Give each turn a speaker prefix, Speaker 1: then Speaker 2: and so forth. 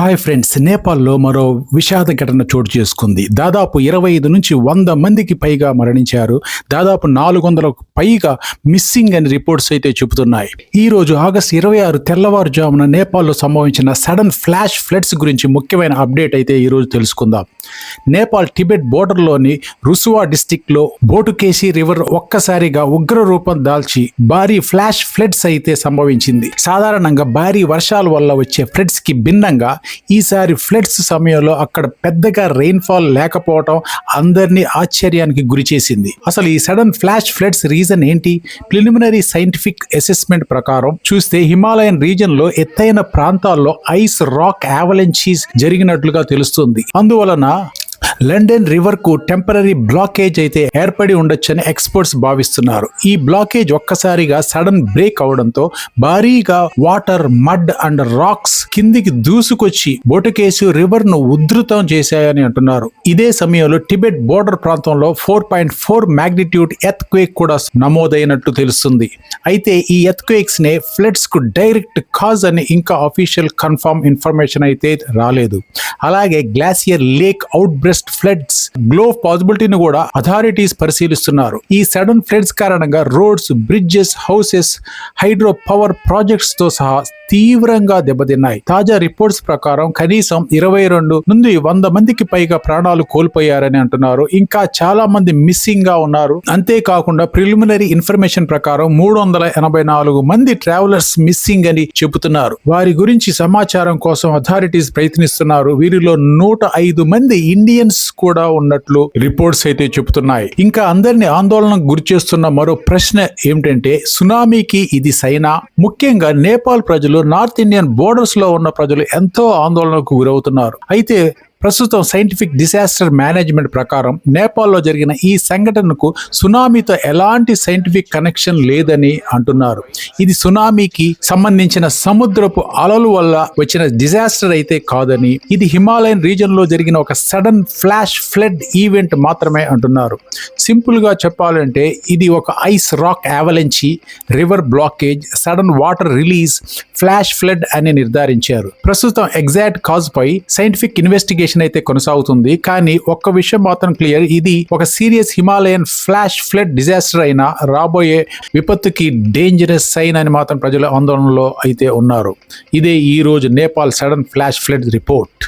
Speaker 1: Hi friends, నేపాల్లో మరో విషాద ఘటన చోటు చేసుకుంది. దాదాపు 25 నుంచి 100 మందికి పైగా మరణించారు. దాదాపు 400కు పైగా మిస్సింగ్ అని రిపోర్ట్స్ అయితే చెబుతున్నాయి. ఈ రోజు ఆగస్టు 26 తెల్లవారుజామున నేపాల్లో సంభవించిన సడన్ ఫ్లాష్ ఫ్లడ్స్ గురించి ముఖ్యమైన అప్డేట్ అయితే ఈ రోజు తెలుసుకుందాం. నేపాల్ టిబెట్ బోర్డర్లోని రుసువా డిస్టిక్లో బోటుకేసి రివర్ ఒక్కసారిగా ఉగ్ర రూపం దాల్చి భారీ ఫ్లాష్ ఫ్లడ్స్ అయితే సంభవించింది. సాధారణంగా భారీ వర్షాల వల్ల వచ్చే ఫ్లడ్స్ కి భిన్నంగా ఈసారి ఫ్లడ్స్ సమయంలో అక్కడ పెద్దగా రెయిన్ఫాల్ లేకపోవడం అందరినీ ఆశ్చర్యానికి గురి చేసింది. అసలు ఈ సడన్ ఫ్లాష్ ఫ్లడ్స్ రీజన్ ఏంటి? ప్రిలిమినరీ సైంటిఫిక్ అసెస్మెంట్ ప్రకారం చూస్తే హిమాలయన్ రీజన్ లో ఎత్తైన ప్రాంతాల్లో ఐస్ రాక్ అవలంచీస్ జరిగినట్లుగా తెలుస్తుంది. అందువలన లండన్ రివర్ కు టెంపరరీ బ్లాకేజ్ అయితే ఏర్పడి ఉండొచ్చని ఎక్స్పర్ట్స్ భావిస్తున్నారు. ఈ బ్లాకేజ్ ఒక్కసారిగా సడన్ బ్రేక్ అవడంతో భారీగా వాటర్, మడ్ అండ్ రాక్స్ కిందికి దూసుకొచ్చి బోటుకేసి రివర్ ను ఉధృతం చేశాయని అంటున్నారు. ఇదే సమయంలో టిబెట్ బోర్డర్ ప్రాంతంలో 4.4 మాగ్నిట్యూడ్ ఎర్త్ క్వేక్ కూడా నమోదైనట్టు తెలుస్తుంది. అయితే ఈ ఎర్త్ క్వేక్స్ నే ఫ్లడ్స్ కు డైరెక్ట్ కాజ్ అని ఇంకా అఫీషియల్ కన్ఫర్మ్ ఇన్ఫర్మేషన్ అయితే రాలేదు. అలాగే glacier lake outburst floods గ్లో పాసిబిలిటీని కూడా అథారిటీస్ పరిశీలిస్తున్నారు. ఈ సడన్ ఫ్లడ్స్ కారణంగా roads, bridges, houses, hydro power projects తో సహా తీవ్రంగా దెబ్బతిన్నాయి. తాజా రిపోర్ట్స్ ప్రకారం కనీసం 22 నుండి 100 మందికి పైగా ప్రాణాలు కోల్పోయారని అంటున్నారు. ఇంకా చాలా మంది మిస్సింగ్ గా ఉన్నారు. అంతేకాకుండా ప్రిలిమినరీ ఇన్ఫర్మేషన్ ప్రకారం 384 మంది ట్రావెలర్స్ మిస్సింగ్ అని చెబుతున్నారు. వారి గురించి సమాచారం కోసం అథారిటీస్ ప్రయత్నిస్తున్నారు. వీరిలో 105 మంది ఇండియన్స్ కూడా ఉన్నట్లు రిపోర్ట్స్ అయితే చెబుతున్నాయి. ఇంకా అందరినీ ఆందోళనకు గురి చేస్తున్న మరో ప్రశ్న ఏమిటంటే, సునామీకి ఇది సైనా? ముఖ్యంగా నేపాల్ ప్రజలు, నార్త్ ఇండియన్ బోర్డర్స్ లో ఉన్న ప్రజలు ఎంతో ఆందోళనకు గురవుతున్నారు. అయితే ప్రస్తుతం సైంటిఫిక్ డిజాస్టర్ మేనేజ్మెంట్ ప్రకారం నేపాల్లో జరిగిన ఈ సంఘటనకు సునామీతో ఎలాంటి సైంటిఫిక్ కనెక్షన్ లేదని అంటున్నారు. ఇది సునామీకి సంబంధించిన సముద్రపు అలల వల్ల వచ్చిన డిజాస్టర్ అయితే కాదని, ఇది హిమాలయన్ రీజన్ లో జరిగిన ఒక సడన్ ఫ్లాష్ ఫ్లడ్ ఈవెంట్ మాత్రమే అంటున్నారు. సింపుల్ గా చెప్పాలంటే ఇది ఒక ice rock avalanche, river blockage, sudden water release, flash flood అని నిర్ధారించారు. ప్రస్తుతం ఎగ్జాక్ట్ కాజ్ పై సైంటిఫిక్ ఇన్వెస్టిగేషన్ అయితే కొనసాగుతుంది. కానీ ఒక్క విషయం మాత్రం క్లియర్, ఇది ఒక serious Himalayan flash flood disaster అయినా రాబోయే విపత్తుకి డేంజరస్ సైన్ అని మాత్రం ప్రజల ఆందోళనలో అయితే ఉన్నారు. ఇదే ఈ రోజు Nepal sudden flash flood report.